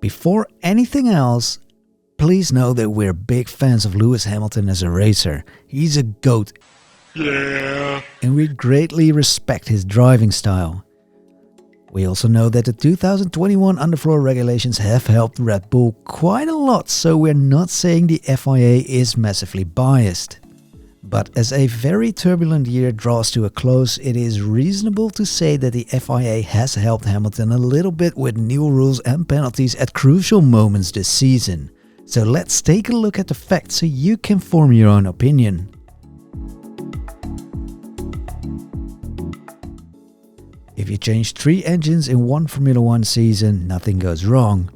Before anything else, please know that we're big fans of Lewis Hamilton as a racer. He's a GOAT. Yeah. And we greatly respect his driving style. We also know that the 2021 underfloor regulations have helped Red Bull quite a lot, so we're not saying the FIA is massively biased. But as a very turbulent year draws to a close, it is reasonable to say that the FIA has helped Hamilton a little bit with new rules and penalties at crucial moments this season. So let's take a look at the facts so you can form your own opinion. If you change 3 engines in one Formula 1 season, nothing goes wrong.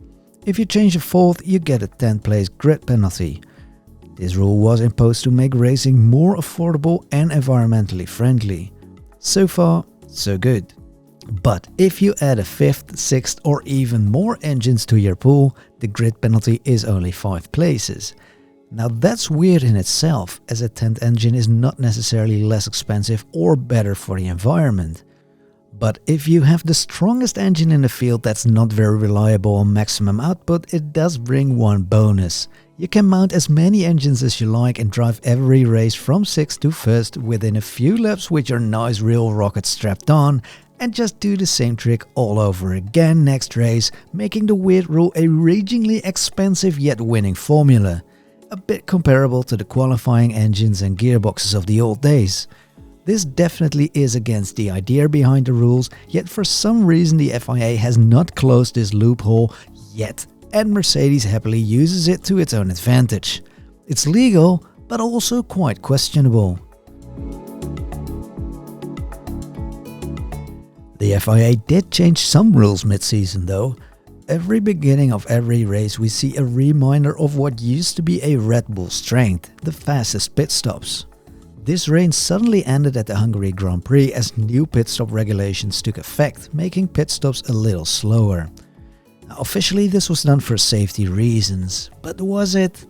If you change a 4th, you get a 10th place grid penalty. This rule was imposed to make racing more affordable and environmentally friendly. So far, so good. But if you add a 5th, 6th or even more engines to your pool, the grid penalty is only 5 places. Now that's weird in itself, as a 10th engine is not necessarily less expensive or better for the environment. But if you have the strongest engine in the field that's not very reliable on maximum output, it does bring one bonus. You can mount as many engines as you like and drive every race from 6th to 1st within a few laps with your nice real rocket strapped on, and just do the same trick all over again next race, making the weird rule a ragingly expensive yet winning formula. A bit comparable to the qualifying engines and gearboxes of the old days. This definitely is against the idea behind the rules, yet for some reason the FIA has not closed this loophole yet, and Mercedes happily uses it to its own advantage. It's legal, but also quite questionable. The FIA did change some rules mid-season though. Every beginning of every race we see a reminder of what used to be a Red Bull strength, the fastest pit stops. This reign suddenly ended at the Hungary Grand Prix as new pit stop regulations took effect, making pit stops a little slower. Now, officially this was done for safety reasons, but was it?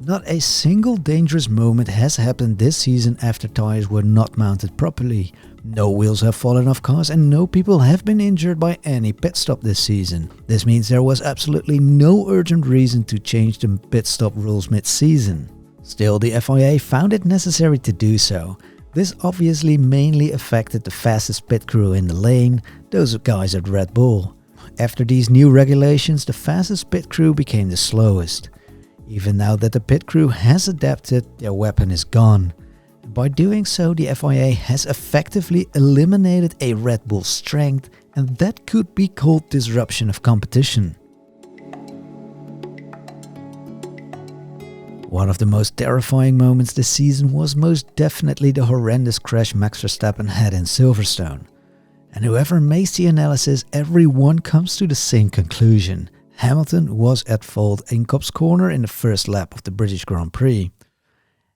Not a single dangerous moment has happened this season after tires were not mounted properly. No wheels have fallen off cars and no people have been injured by any pit stop this season. This means there was absolutely no urgent reason to change the pit stop rules mid-season. Still, the FIA found it necessary to do so. This obviously mainly affected the fastest pit crew in the lane, those guys at Red Bull. After these new regulations, the fastest pit crew became the slowest. Even now that the pit crew has adapted, their weapon is gone. By doing so, the FIA has effectively eliminated a Red Bull strength, and that could be called disruption of competition. One of the most terrifying moments this season was most definitely the horrendous crash Max Verstappen had in Silverstone. And whoever makes the analysis, everyone comes to the same conclusion. Hamilton was at fault in Cobb's corner in the first lap of the British Grand Prix.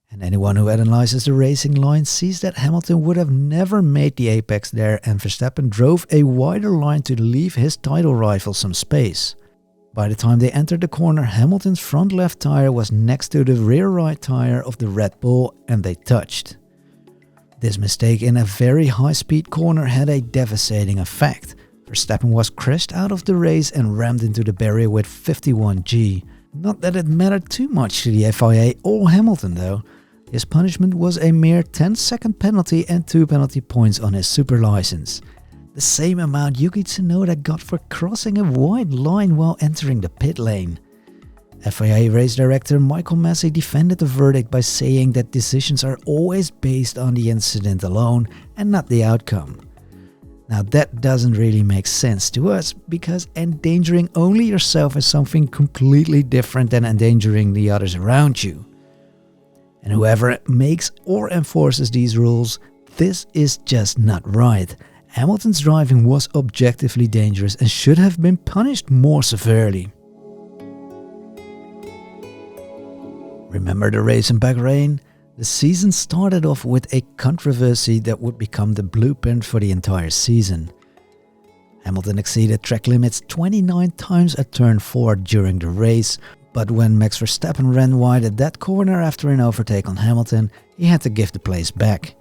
And anyone who analyzes the racing line sees that Hamilton would have never made the apex there, and Verstappen drove a wider line to leave his title rival some space. By the time they entered the corner, Hamilton's front left tire was next to the rear right tire of the Red Bull and they touched. This mistake in a very high-speed corner had a devastating effect. Verstappen was crashed out of the race and rammed into the barrier with 51G. Not that it mattered too much to the FIA or Hamilton though. His punishment was a mere 10-second penalty and 2 penalty points on his super license. The same amount Yuki Tsunoda got for crossing a wide line while entering the pit lane. FIA race director Michael Massey defended the verdict by saying that decisions are always based on the incident alone and not the outcome. Now that doesn't really make sense to us, because endangering only yourself is something completely different than endangering the others around you. And whoever makes or enforces these rules, this is just not right. Hamilton's driving was objectively dangerous and should have been punished more severely. Remember the race in Bahrain? The season started off with a controversy that would become the blueprint for the entire season. Hamilton exceeded track limits 29 times at turn 4 during the race, but when Max Verstappen ran wide at that corner after an overtake on Hamilton, he had to give the place back.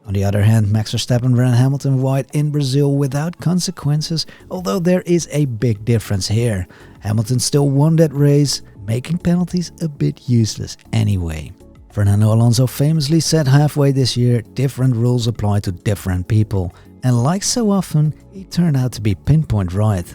On the other hand, Max Verstappen ran Hamilton wide in Brazil without consequences, although there is a big difference here. Hamilton still won that race, making penalties a bit useless anyway. Fernando Alonso famously said halfway this year, different rules apply to different people, and like so often, he turned out to be pinpoint right.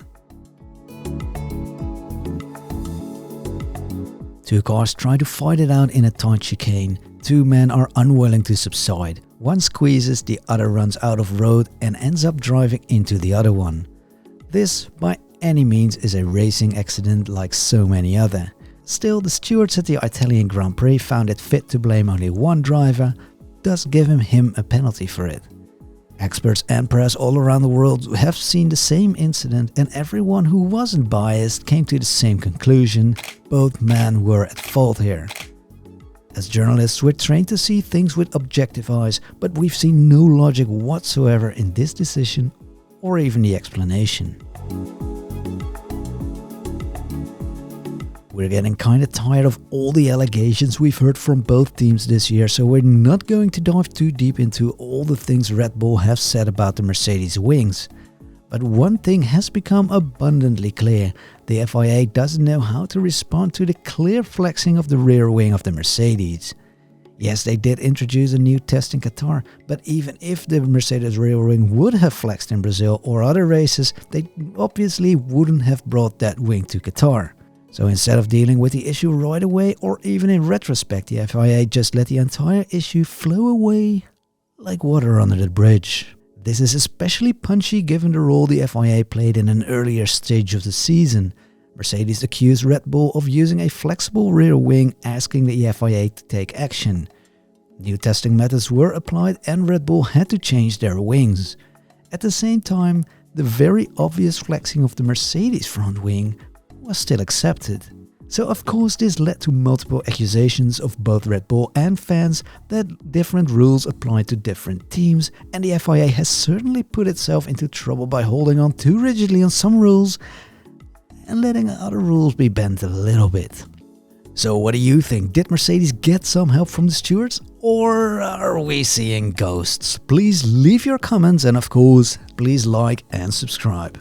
Two cars try to fight it out in a tight chicane. Two men are unwilling to subside. One squeezes, the other runs out of road and ends up driving into the other one. This, by any means, is a racing accident like so many other. Still, the stewards at the Italian Grand Prix found it fit to blame only one driver, thus giving him a penalty for it. Experts and press all around the world have seen the same incident, and everyone who wasn't biased came to the same conclusion: both men were at fault here. As journalists, we're trained to see things with objective eyes, but we've seen no logic whatsoever in this decision or even the explanation. We're getting kinda tired of all the allegations we've heard from both teams this year, so we're not going to dive too deep into all the things Red Bull have said about the Mercedes wings. But one thing has become abundantly clear: the FIA doesn't know how to respond to the clear flexing of the rear wing of the Mercedes. Yes, they did introduce a new test in Qatar, but even if the Mercedes rear wing would have flexed in Brazil or other races, they obviously wouldn't have brought that wing to Qatar. So instead of dealing with the issue right away or even in retrospect, the FIA just let the entire issue flow away like water under the bridge. This is especially punchy given the role the FIA played in an earlier stage of the season. Mercedes accused Red Bull of using a flexible rear wing, asking the FIA to take action. New testing methods were applied and Red Bull had to change their wings. At the same time, the very obvious flexing of the Mercedes front wing was still accepted. So of course this led to multiple accusations of both Red Bull and fans that different rules apply to different teams, and the FIA has certainly put itself into trouble by holding on too rigidly on some rules and letting other rules be bent a little bit. So what do you think? Did Mercedes get some help from the stewards, or are we seeing ghosts? Please leave your comments, and of course, please like and subscribe.